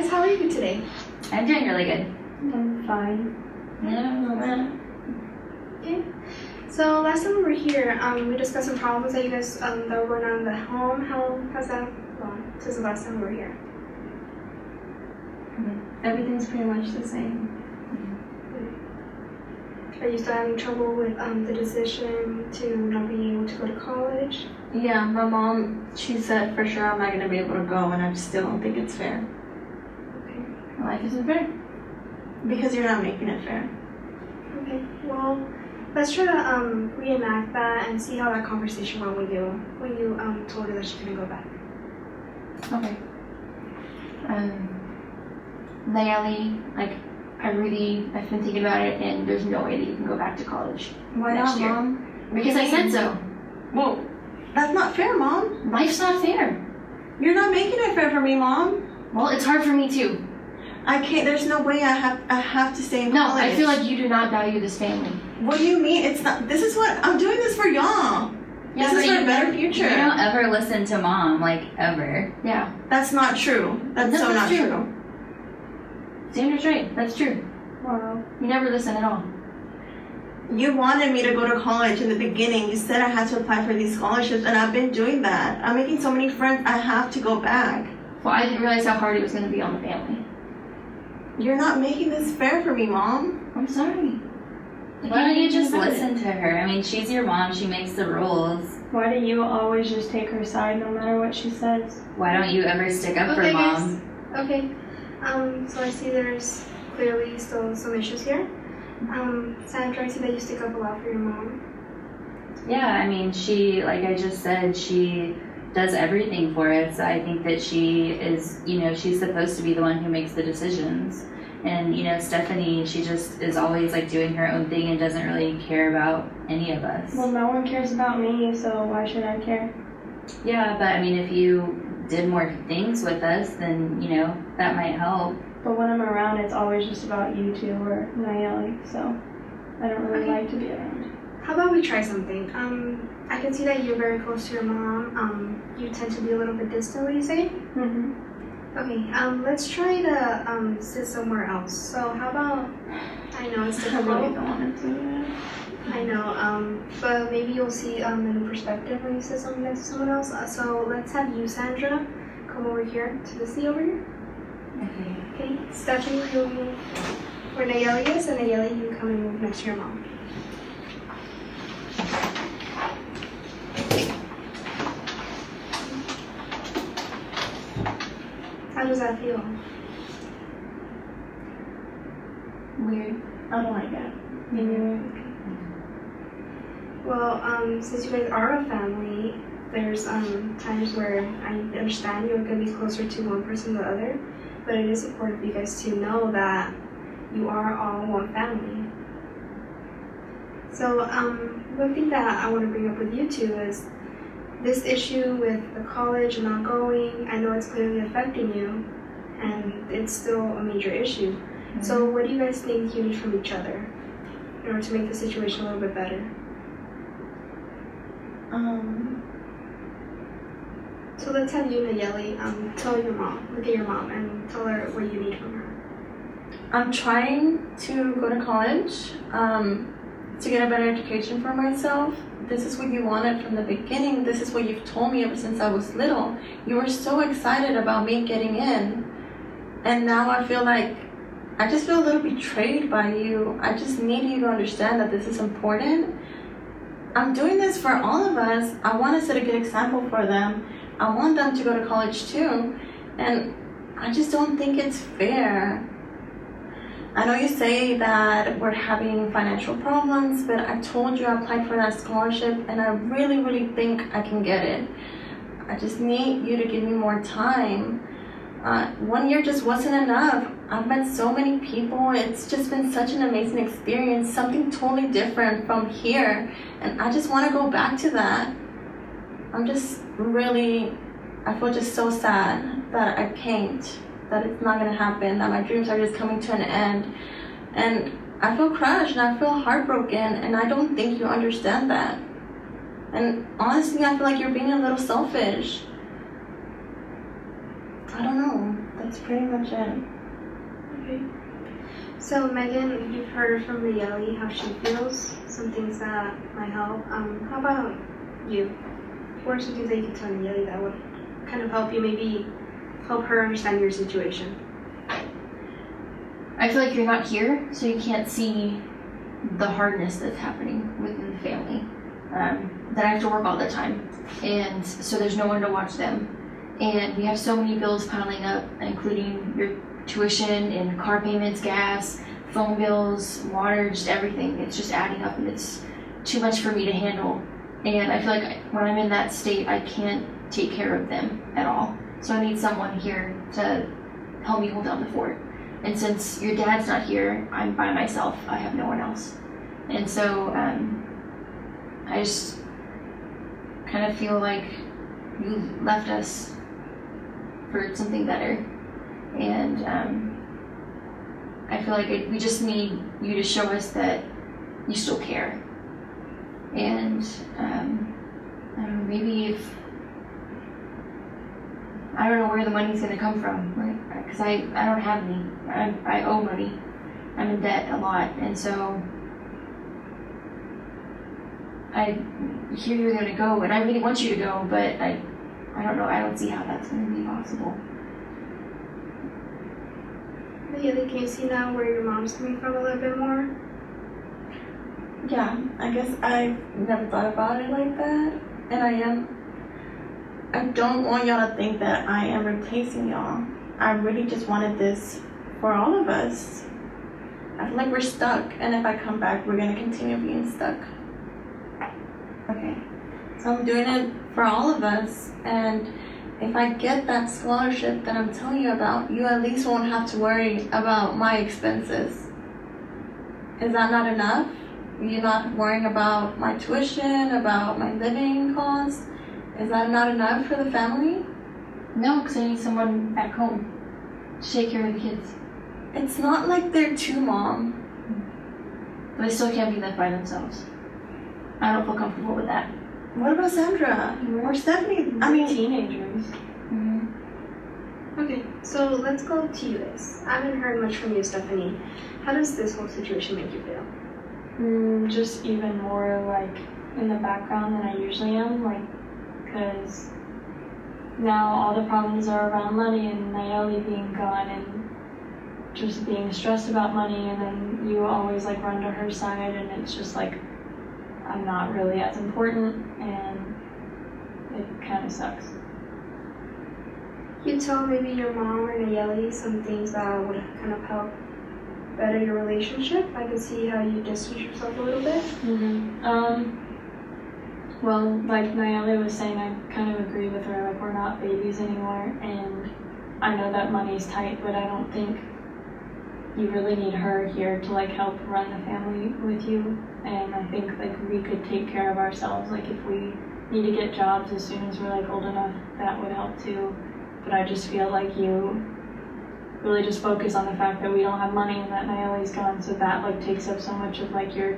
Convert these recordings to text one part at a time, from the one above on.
guys, how are you today? I'm doing really good. I'm fine. Yeah. Okay. So last time we were here, we discussed some problems that you guys that were going on in the home. How has that gone since the last time we were here? Everything's pretty much the same. Are you still having trouble with the decision to not being able to go to college? Yeah, my mom, she said for sure I'm not going to be able to go, and I still don't think it's fair. Okay. Life isn't fair. Because you're not making it fair. Okay. Well, let's try to reenact that and see how that conversation went when you told her that she couldn't go back. Okay. Nalleli, I've been thinking about it, and there's no way that you can go back to college. Why next not, year. Mom? Because I said so. Well, that's not fair, Mom. Life's not fair. You're not making it fair for me, Mom. Well, it's hard for me too. I can't. There's no way I have to stay in No, college. I feel like you do not value this family. What do you mean? It's not. This is what I'm doing this for y'all. Yeah, this is but for a better future. You don't ever listen to Mom, ever. Yeah. That's not true. That's No, so that's not true. true. Sandra's right. That's true. Wow. You never listen at all. You wanted me to go to college in the beginning. You said I had to apply for these scholarships, and I've been doing that. I'm making so many friends. I have to go back. Well, I didn't realize how hard it was going to be on the family. You're not making this fair for me, Mom. I'm sorry. Why don't you just listen to her? I mean, she's your mom. She makes the rules. Why do you always just take her side no matter what she says? Why don't you ever stick up for Okay, Mom? guys. Okay. So I see there's clearly still some issues here. Sandra, I see that you stick up a lot for your mom. Yeah, I mean, she, like I just said, she does everything for us. I think that she is, she's supposed to be the one who makes the decisions. And, Stephanie, she just is always doing her own thing and doesn't really care about any of us. Well, no one cares about me, so why should I care? Yeah, but I mean, if you did more things with us, then, that might help. But when I'm around, it's always just about you two or Nalleli, so I don't really like to be around. How about we try something? I can see that you're very close to your mom. You tend to be a little bit distant, what do you say? Mm-hmm. Okay, let's try to sit somewhere else. So how about, I know it's I difficult. really don't want to do that. I know, but maybe you'll see a new perspective when you sit something next to someone else. So let's have you, Sandra, come over here to the seat over here. Okay. Okay, Stephanie, you'll move where Nalleli is, and Nalleli, you can come and move next to your mom. How does that feel? Weird. I don't like that. Well, since you guys are a family, there's times where I understand you're going to be closer to one person than the other, but it is important for you guys to know that you are all one family. So one thing that I want to bring up with you two is this issue with the college and not going. I know it's clearly affecting you, and it's still a major issue. Mm-hmm. So what do you guys think you need from each other in order to make the situation a little bit better? So let's have you, Nalleli, tell your mom, look at your mom, and tell her what you need from her. I'm trying to go to college, to get a better education for myself. This is what you wanted from the beginning. This is what you've told me ever since I was little. You were so excited about me getting in. And now I feel like, I just feel a little betrayed by you. I just need you to understand that this is important. I'm doing this for all of us. I want to set a good example for them. I want them to go to college too. And I just don't think it's fair. I know you say that we're having financial problems, but I told you I applied for that scholarship, and I really, really think I can get it. I just need you to give me more time. 1 year just wasn't enough. I've met so many people. It's just been such an amazing experience, something totally different from here, and I just want to go back to that. I'm just really, I feel just so sad that I can't. That it's not gonna happen, that my dreams are just coming to an end. And I feel crushed and I feel heartbroken, and I don't think you understand that. And honestly, I feel like you're being a little selfish. I don't know. that's pretty much it. Okay. So Megan, you've heard from Nalleli how she feels, some things that might help. How about you? What are some things that you can tell Nalleli that would kind of help you, maybe help her understand your situation? I feel like you're not here, so you can't see the hardness that's happening within the family. That I have to work all the time, and so there's no one to watch them. And we have so many bills piling up, including your tuition and car payments, gas, phone bills, water, just everything. It's just adding up, and it's too much for me to handle. And I feel like when I'm in that state, I can't take care of them at all. So I need someone here to help me hold down the fort. And since your dad's not here, I'm by myself. I have no one else. And so I just kind of feel like you left us for something better. And I feel like we just need you to show us that you still care. And I don't know, maybe if I don't know where the money's going to come from, right? Because I don't have any. I owe money. I'm in debt a lot, and so I hear you're going to go, and I really want you to go, but I don't know. I don't see how that's going to be possible. Nalleli, can you see now where your mom's coming from a little bit more? Yeah, I guess I've never thought about it like that, and I don't want y'all to think that I am replacing y'all. I really just wanted this for all of us. I feel like we're stuck, and if I come back, we're gonna continue being stuck. Okay, so I'm doing it for all of us, and if I get that scholarship that I'm telling you about, you at least won't have to worry about my expenses. Is that not enough? You're not worrying about my tuition, about my living costs? Is that not enough for the family? No, because I need someone back home to take care of the kids. It's not like they're two, Mom. But they still can't be left by themselves. I don't feel comfortable with that. What about Sandra? Or Stephanie? I mean, teenagers. Mm-hmm. Okay, so let's go to you guys. I haven't heard much from you, Stephanie. How does this whole situation make you feel? Just even more like in the background than I usually am, like, because now all the problems are around money and Nalleli being gone and just being stressed about money, and then you always like run to her side, and it's just like I'm not really as important, and it kind of sucks. You tell maybe your mom or Nalleli some things that would kind of help better your relationship. I can see how you distance yourself a little bit. Well, like Nalleli was saying, I kind of agree with her, like we're not babies anymore, and I know that money's tight, but I don't think you really need her here to like help run the family with you. And I think like we could take care of ourselves, like if we need to get jobs as soon as we're like old enough, that would help too. But I just feel like you really just focus on the fact that we don't have money and that Nalleli's gone, so that like takes up so much of like your,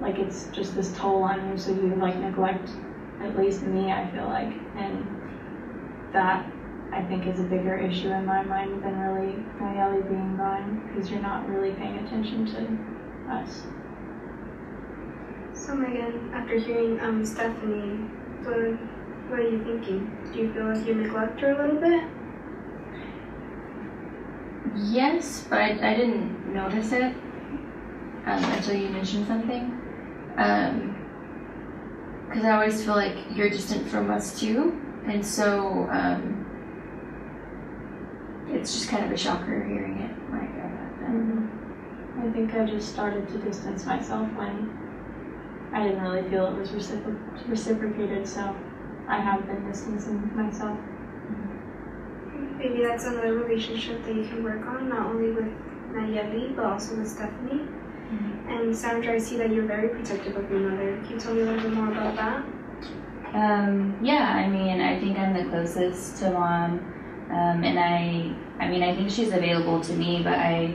like it's just this toll on you, so you like neglect at least me, I feel like, and that I think is a bigger issue in my mind than really Nalleli being gone, because you're not really paying attention to us. So Megan, after hearing Stephanie, what are you thinking? Do you feel like you neglect her a little bit? Yes, but I didn't notice it until you mentioned something. Because I always feel like you're distant from us too, and so it's just kind of a shocker hearing it. I think I just started to distance myself when I didn't really feel it was reciprocated, so I have been distancing myself. Maybe that's another relationship that you can work on, not only with Nalleli, but also with Stephanie. Mm-hmm. And Sandra, I see that you're very protective of your mother. Can you tell me a little bit more about that? Yeah, I mean, I think I'm the closest to Mom, and I mean, I think she's available to me, but I,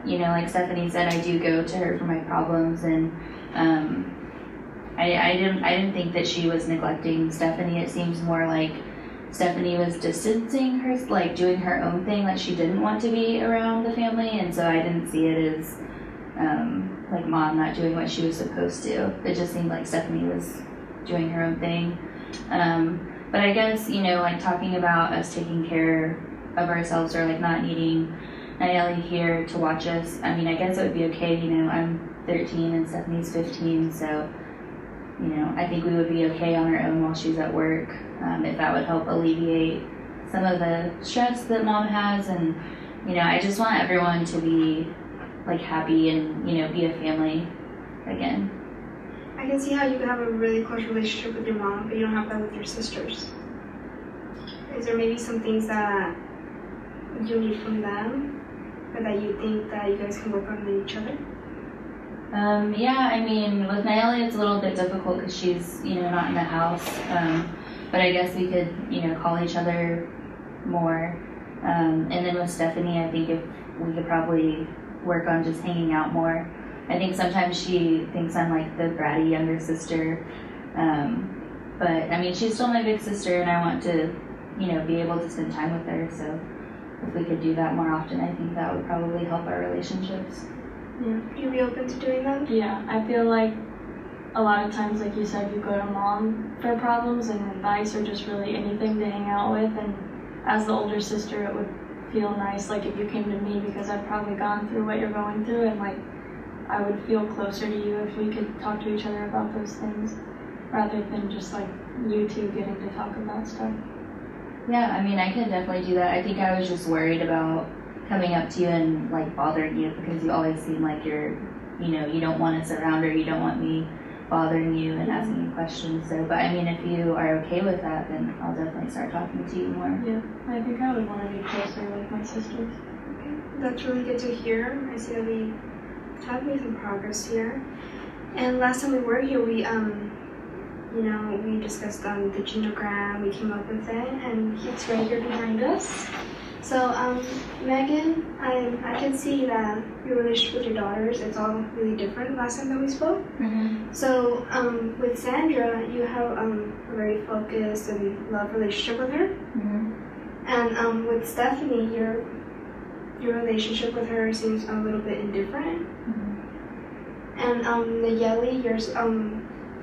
you know, like Stephanie said, I do go to her for my problems, and I didn't think that she was neglecting Stephanie. It seems more like Stephanie was distancing her, like doing her own thing, like she didn't want to be around the family, and so I didn't see it as like mom not doing what she was supposed to. It just seemed like Stephanie was doing her own thing. But I guess, you know, like talking about us taking care of ourselves or like not needing Nalleli here to watch us, I mean, I guess it would be okay. You know, I'm 13 and Stephanie's 15, so, you know, I think we would be okay on our own while she's at work, if that would help alleviate some of the stress that mom has. And, you know, I just want everyone to be like happy and, you know, be a family again. I can see how you can have a really close relationship with your mom, but you don't have that with your sisters. Is there maybe some things that you need from them, or that you think that you guys can work on with each other? Yeah, I mean, with Nalleli it's a little bit difficult because she's, you know, not in the house. But I guess we could, you know, call each other more. And then with Stephanie, I think if we could probably work on just hanging out more. I think sometimes she thinks I'm like the bratty younger sister. But I mean, she's still my big sister and I want to, you know, be able to spend time with her. So if we could do that more often, I think that would probably help our relationships. Yeah. Would you be open to doing that? Yeah, I feel like a lot of times, like you said, you go to mom for problems and advice or just really anything to hang out with. And as the older sister, it would feel nice, like if you came to me, because I've probably gone through what you're going through, and like I would feel closer to you if we could talk to each other about those things, rather than just like you two getting to talk about stuff. Yeah, I mean, I could definitely do that. I think I was just worried about coming up to you and like bothering you, because you always seem like you're, you know, you don't want us around or you don't want me bothering you and asking you questions. So, but I mean, if you are okay with that, then I'll definitely start talking to you more. Yeah, I think I would want to be closer with my sisters. Okay. That's really good to hear. I see that we have made some progress here. And last time we were here, we you know, we discussed the genogram, we came up with it, and it's right here behind us. So, Meagan, I can see that your relationship with your daughters, it's all really different last time that we spoke. Mm-hmm. So, with Sandra, you have a very focused and love relationship with her. Mm-hmm. And with Stephanie, your relationship with her seems a little bit indifferent. Mm-hmm. And Nalleli, yours,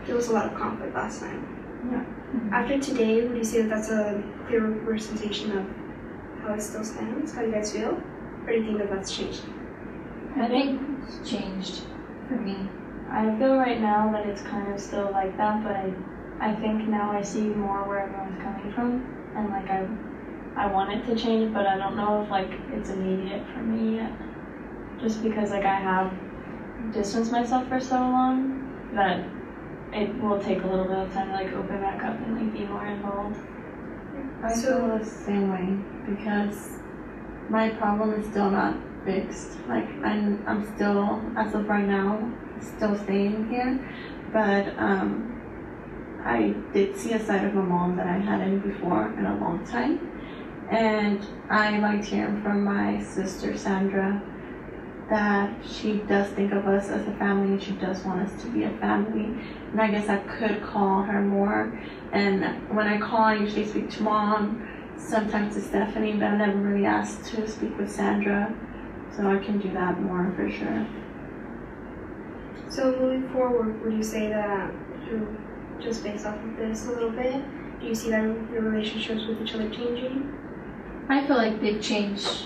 there was a lot of conflict last time. Yeah. Mm-hmm. After today, would you say that that's a clear representation of how it still stands? How do you guys feel? Or do you think that that's changed? I think It's changed for me. I feel right now that it's kind of still like that, but I think now I see more where everyone's coming from, and like I want it to change, but I don't know if like it's immediate for me yet. Just because like I have distanced myself for so long that it will take a little bit of time to like open back up and like be more involved. I feel the same way, because my problem is still not fixed. Like I'm still, as of right now, still staying here, but I did see a side of my mom that I hadn't before in a long time, and I liked hearing from my sister Sandra that she does think of us as a family and she does want us to be a family. And I guess I could call her more. And when I call, I usually speak to mom, sometimes to Stephanie, but I never really asked to speak with Sandra. So I can do that more for sure. So moving forward, would you say that you, just based off of this a little bit, do you see that your relationships with each other changing? I feel like they've changed